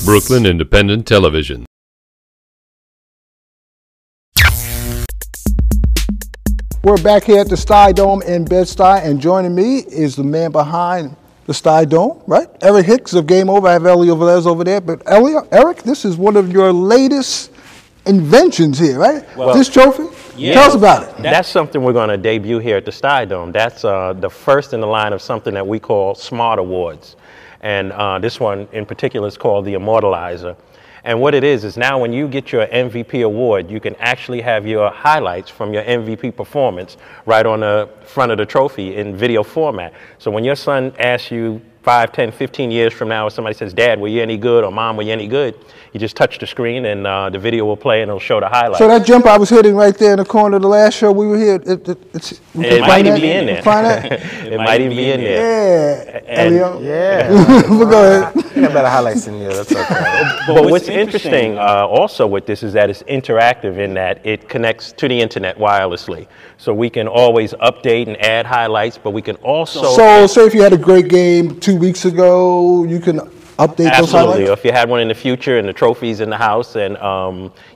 Brooklyn Independent Television. We're back here at the Sty Dome in Bed-Stuy, and joining me is the man behind the Sty Dome, right? Eric Hicks of Game Over. I have Elio Velez over there. But Elio, Eric, this is one of your latest inventions here, right? Well, this trophy? Yeah, tell us about it. That's something we're going to debut here at the Sty Dome. That's the first in the line of something that we call Smart Awards. And this one in particular is called the Immortalizer. And what it is now when you get your MVP award, you can actually have your highlights from your MVP performance right on the front of the trophy in video format. So when your son asks you 5, 10, 15 years from now, if somebody says, Dad, were you any good? Or Mom, were you any good? You just touch the screen and the video will play and it'll show the highlights. So that jump I was hitting right there in the corner of the last show we were here, it might even be in there. Find that? It might even be in there. Yeah, Elio. Yeah. We'll go ahead. I got better highlights than you. That's okay. But what's interesting also with this is that it's interactive in that it connects to the internet wirelessly. So we can always update and add highlights, but we can also... So say if you had a great game 2 weeks ago, you can update those highlights? Absolutely. If you had one in the future and the trophy's in the house, and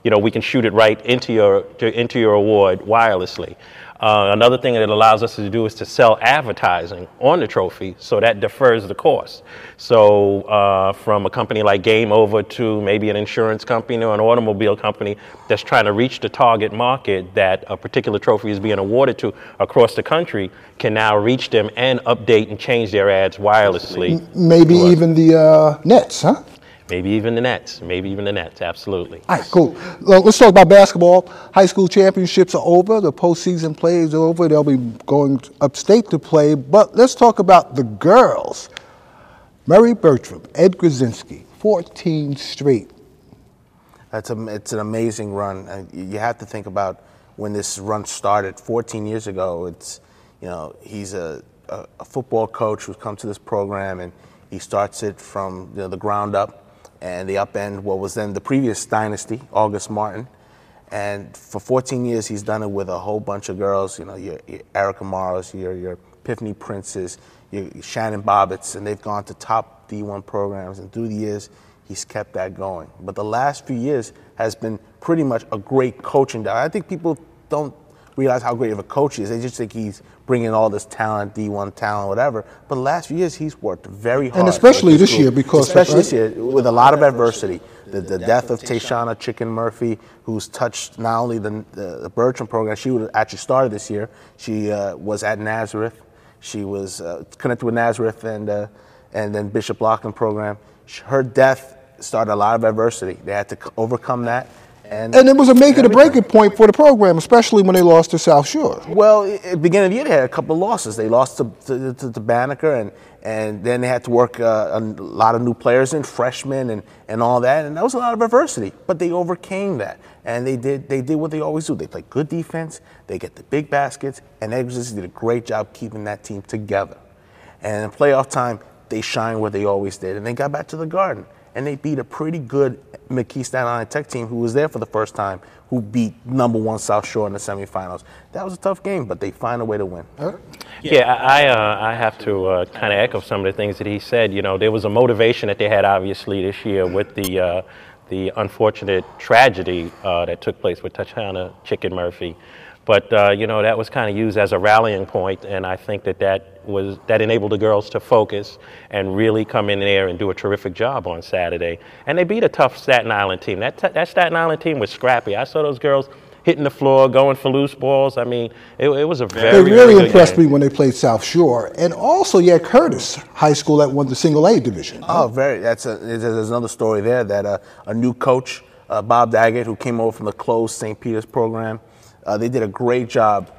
we can shoot it right into your award wirelessly. Another thing that it allows us to do is to sell advertising on the trophy, so that defers the cost. So from a company like Game Over to maybe an insurance company or an automobile company that's trying to reach the target market that a particular trophy is being awarded to across the country can now reach them and update and change their ads wirelessly. Maybe even the Nets, huh? Maybe even the Nets. Maybe even the Nets, absolutely. All right, cool. Well, let's talk about basketball. High school championships are over. The postseason play is over. They'll be going upstate to play. But let's talk about the girls. Mary Bertram, Ed Grzinski, 14 straight. It's an amazing run. You have to think about when this run started 14 years ago. He's a football coach who's come to this program, and he starts it from the ground up. And the upend what was then the previous dynasty, August Martin. And for 14 years, he's done it with a whole bunch of girls, your Erica Morris, your Epiphany Princes, your Shannon Bobbitts, and they've gone to top D1 programs. And through the years, he's kept that going. But the last few years has been pretty much a great coaching job. I think people don't realize how great of a coach he is. They just think he's bringing all this talent, D1 talent, whatever. But the last few years, he's worked very hard. And especially this year, because... Especially this year, with a lot of adversity. The death of Tayshana Chicken Murphy, who's touched not only the Bertram program, she would have actually started this year. She was at Nazareth. She was connected with Nazareth and then Bishop Loughlin program. Her death started a lot of adversity. They had to overcome that. And it was a make it or break it point for the program, especially when they lost to South Shore. Well, at the beginning of the year, they had a couple of losses. They lost to Banneker, and then they had to work a lot of new players in, freshmen and all that, and that was a lot of adversity. But they overcame that, and they did what they always do. They played good defense, they get the big baskets, and Exodus did a great job keeping that team together. And in playoff time, they shined where they always did, and they got back to the Garden. And they beat a pretty good McKee Staten Island Tech team who was there for the first time, who beat #1 South Shore in the semifinals. That was a tough game, but they find a way to win. Yeah, I have to kind of echo some of the things that he said. There was a motivation that they had obviously this year with the unfortunate tragedy that took place with Tayshana Chicken Murphy. But, that was kind of used as a rallying point, and I think that enabled the girls to focus and really come in there and do a terrific job on Saturday. And they beat a tough Staten Island team. That Staten Island team was scrappy. I saw those girls hitting the floor, going for loose balls. I mean, it was a very, They really impressed me when they played South Shore. And also, you had Curtis High School that won the single A division. Oh, very. There's another story there that a new coach, Bob Daggett, who came over from the closed St. Peter's program, they did a great job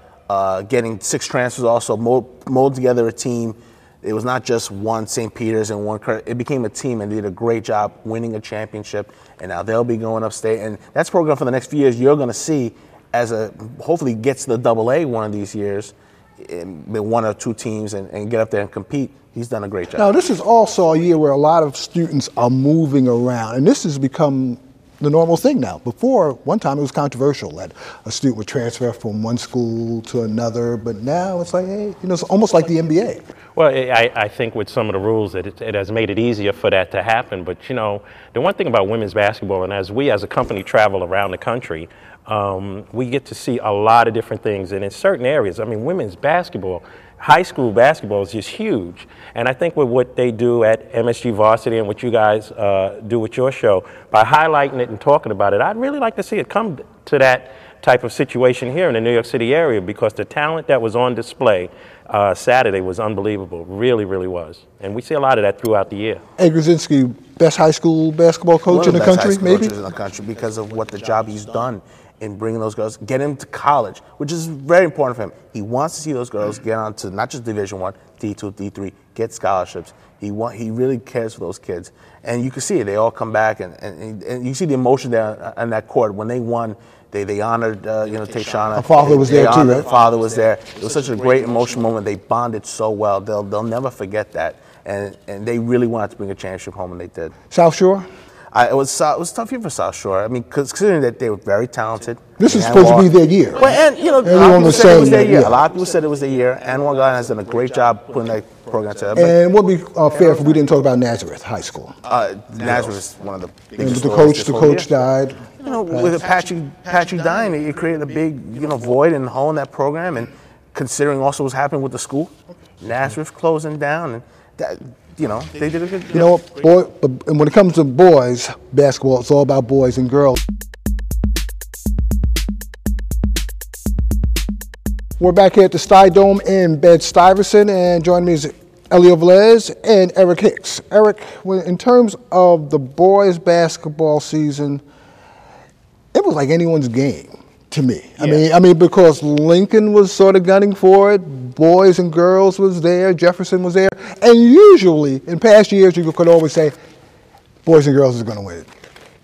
getting 6 transfers, also mold together a team. It was not just one St. Peter's and one Curtis. It became a team, and they did a great job winning a championship. And now they'll be going upstate. And that's a program for the next few years you're going to see hopefully gets to the AA one of these years, with 1 or 2 teams and get up there and compete. He's done a great job. Now, this is also a year where a lot of students are moving around, and this has become the normal thing now. Before, one time it was controversial that a student would transfer from one school to another, but now it's like, hey, it's almost like the NBA. Well, I think with some of the rules that it has made it easier for that to happen. But, the one thing about women's basketball, and as we as a company travel around the country, we get to see a lot of different things. And in certain areas, women's basketball, high school basketball is just huge. And I think with what they do at MSG Varsity and what you guys do with your show, by highlighting it and talking about it, I'd really like to see it come to that type of situation here in the New York City area, because the talent that was on display Saturday was unbelievable. Really, really was. And we see a lot of that throughout the year. Ed Grzinski, best high school basketball coach in the country, maybe? In the country, because of what the job he's done in bringing those girls, get them to college, which is very important for him. He wants to see those girls get on to not just Division I, D2, D3, get scholarships. He really cares for those kids. And you can see it. They all come back, and you see the emotion there on that court. When they won, they honored, Tayshana. Her father was there too, right? Her father was there. It was such a great emotional moment. They bonded so well. They'll never forget that. And they really wanted to bring a championship home, and they did. South Shore? It was a tough year for South Shore. Considering that they were very talented. This is supposed to be their year. Well, and a lot of people said it was their year. A lot of people said it was their year. Anwar Garden has done a great job putting that program together. And what would be fair if we didn't talk about Nazareth High School? Nazareth is one of the biggest stories. The coach died. With Patrick dying, it created a big void and hole in that program. And considering also what's happening with the school, Nazareth closing down, and that. They did a good job. And when it comes to boys basketball, it's all about boys and girls. We're back here at the Sty Dome in Bed-Stuyvesant, and joining me is Elio Velez and Eric Hicks. Eric, in terms of the boys basketball season, it was like anyone's game to me. Yeah. Because Lincoln was sort of gunning for it, boys and girls was there, Jefferson was there, and usually in past years you could always say boys and girls is going to win it,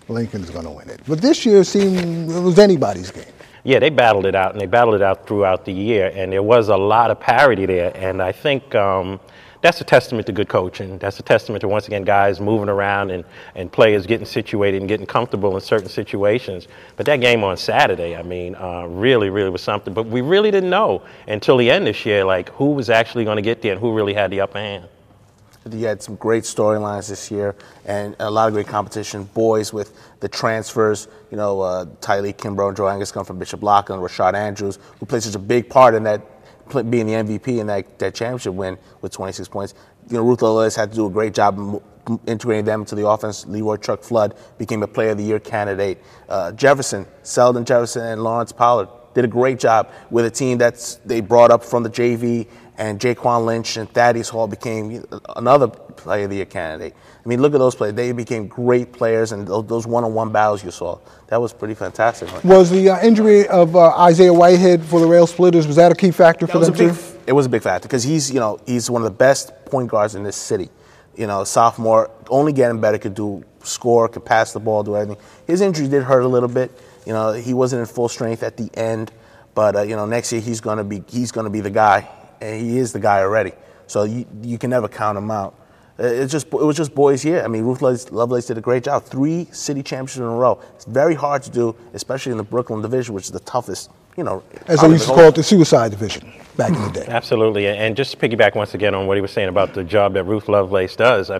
Lincoln is going to win it. But this year it seemed it was anybody's game. Yeah, they battled it out, and they battled it out throughout the year, and there was a lot of parity there, and I think that's a testament to good coaching. That's a testament to, once again, guys moving around and players getting situated and getting comfortable in certain situations. But that game on Saturday, really, really was something. But we really didn't know until the end this year, like, who was actually going to get there and who really had the upper hand. You had some great storylines this year and a lot of great competition. Boys with the transfers, Tylee Kimbrough and Joe Angus come from Bishop Loughlin, Rashard Andrews, who played such a big part in that, being the MVP in that championship win with 26 points. Ruth Velez had to do a great job integrating them into the offense. Leroy Chuck Flood became a Player of the Year candidate. Selden Jefferson and Lawrence Pollard did a great job with a team they brought up from the JV, and Jaquan Lynch and Thaddeus Hall became another Player of the Year candidate. Look at those players. They became great players, and those one-on-one battles you saw, that was pretty fantastic. Right? Was the injury of Isaiah Whitehead for the Rail Splitters, was that a key factor for them too? It was a big factor because he's one of the best point guards in this city. Sophomore, only getting better, could score, could pass the ball, do everything. His injury did hurt a little bit. He wasn't in full strength at the end, but next year he's gonna be the guy. And he is the guy already, so you can never count him out. It was just boys here. Ruth Lovelace did a great job. 3 city championships in a row. It's very hard to do, especially in the Brooklyn division, which is the toughest. As they used to call it, the suicide division back in the day. Absolutely, and just to piggyback once again on what he was saying about the job that Ruth Lovelace does. I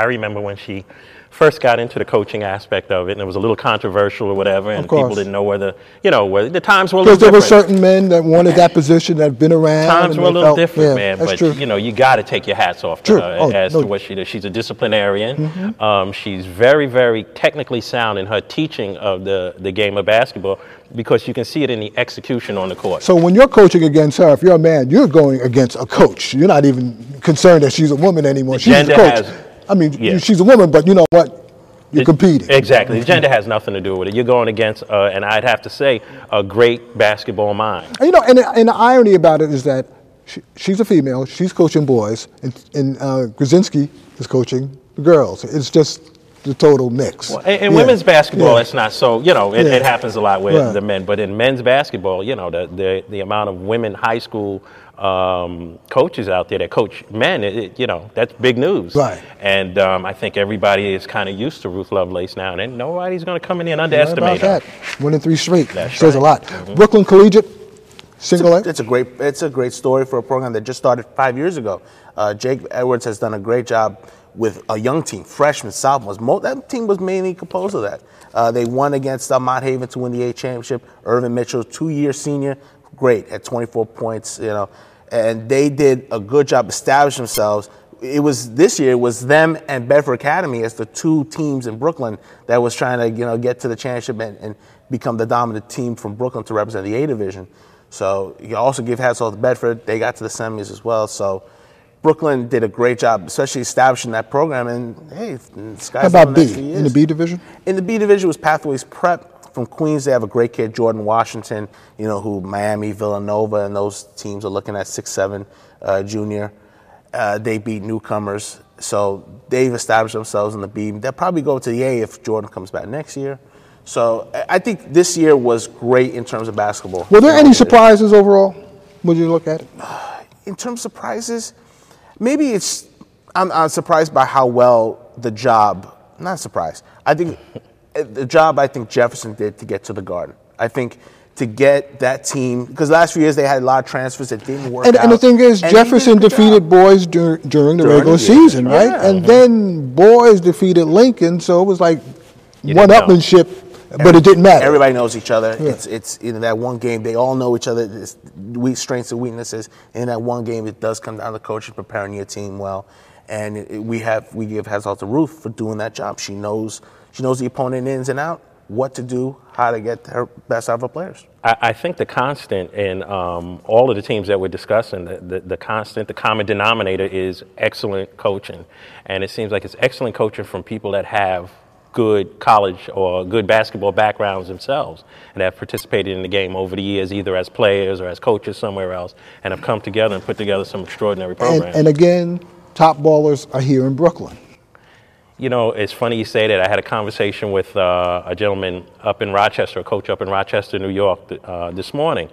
remember when she first got into the coaching aspect of it, and it was a little controversial or whatever, and people didn't know whether the times were a little different. Because there were certain men that wanted that position that had been around. Times were a little different, man. But true. You got to take your hats off to her as to what she does. She's a disciplinarian. Mm-hmm. She's very, very technically sound in her teaching of the game of basketball, because you can see it in the execution on the court. So when you're coaching against her, if you're a man, you're going against a coach. You're not even concerned that she's a woman anymore. She's a coach. She's a woman, but you know what? You're competing. Exactly. The gender has nothing to do with it. You're going against, and I'd have to say, a great basketball mind. And the irony about it is that she's a female. She's coaching boys, and Grzinski is coaching the girls. It's just the total mix. Well, and Yeah. women's basketball, Yeah. it's not so, you know, it Yeah. happens a lot with Right. the men. But in men's basketball, you know, the amount of women high school coaches out there that coach men, you know, that's big news. Right. And I think everybody is kind of used to Ruth Lovelace now, and nobody's going to come in here and Right underestimate about her. that. Winning 3 straight. That's Says a right. lot. Brooklyn Collegiate, single A. It's a great story for a program that just started 5 years ago. Jake Edwards has done a great job with a young team, freshmen, sophomores. That team was mainly composed of that. They won against Mott Haven to win the A championship. Irvin Mitchell, 2-year senior, great at 24 points. You know, and they did a good job establishing themselves. This year it was them and Bedford Academy as the 2 teams in Brooklyn that was trying to get to the championship and become the dominant team from Brooklyn to represent the A division. So you also give hats off to Bedford. They got to the semis as well. So Brooklyn did a great job, especially establishing that program. And hey, the sky's How about the B? next few years. In the B division? In the B division was Pathways Prep from Queens. They have a great kid, Jordan Washington. Who Miami, Villanova, and those teams are looking at 6'7" junior. They beat newcomers, so they've established themselves in the B. They'll probably go to the A if Jordan comes back next year. So I think this year was great in terms of basketball. Were there any surprises overall? Would you look at it? In terms of surprises, maybe I'm surprised by how well the job. Not surprised. I think the job Jefferson did to get to the Garden. I think to get that team, because the last few years they had a lot of transfers that didn't work out. And the thing is, And Jefferson he did a good defeated job. boys during the regular the year. season, right? Yeah. And then boys defeated Lincoln, so it was like You didn't one-upmanship, but it didn't matter. Everybody knows each other. Yeah. It's that one game. They all know each other. It's strengths and weaknesses. In that one game, it does come down to coaching, preparing your team well. And we give hats off to Ruth for doing that job. She knows the opponent ins and out, what to do, how to get her best out of her players. I think the constant in all of the teams that we're discussing, the common denominator is excellent coaching. And it seems like it's excellent coaching from people that have good college or good basketball backgrounds themselves and have participated in the game over the years, either as players or as coaches somewhere else, and have come together and put together some extraordinary programs. And again, top ballers are here in Brooklyn. You know, it's funny you say that. I had a conversation with a gentleman up in Rochester, a coach up in Rochester, New York, this morning,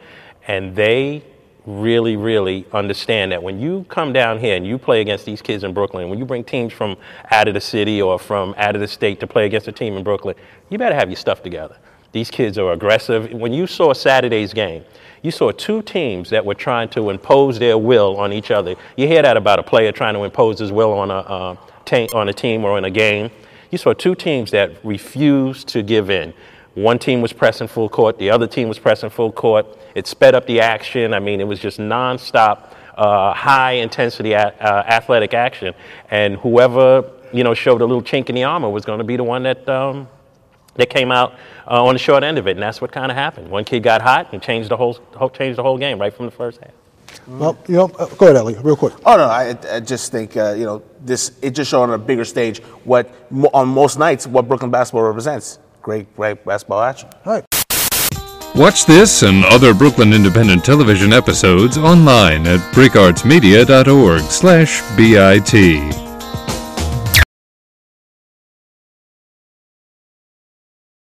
and they really, really understand that when you come down here and you play against these kids in Brooklyn, when you bring teams from out of the city or from out of the state to play against a team in Brooklyn, you better have your stuff together. These kids are aggressive. When you saw Saturday's game, you saw 2 teams that were trying to impose their will on each other. You hear that about a player trying to impose his will on a team or in a game. You saw 2 teams that refused to give in. One team was pressing full court. The other team was pressing full court. It sped up the action. I mean, it was just nonstop, high-intensity athletic action. And whoever, showed a little chink in the armor was going to be the one that came out on the short end of it. And that's what kind of happened. One kid got hot and changed the whole game right from the first half. Well, go ahead, Elio, real quick. Oh no, I just think it just showed on a bigger stage on most nights what Brooklyn basketball represents. Great basketball action. All right. Watch this and other Brooklyn Independent Television episodes online at breakartsmedia.org/BIT.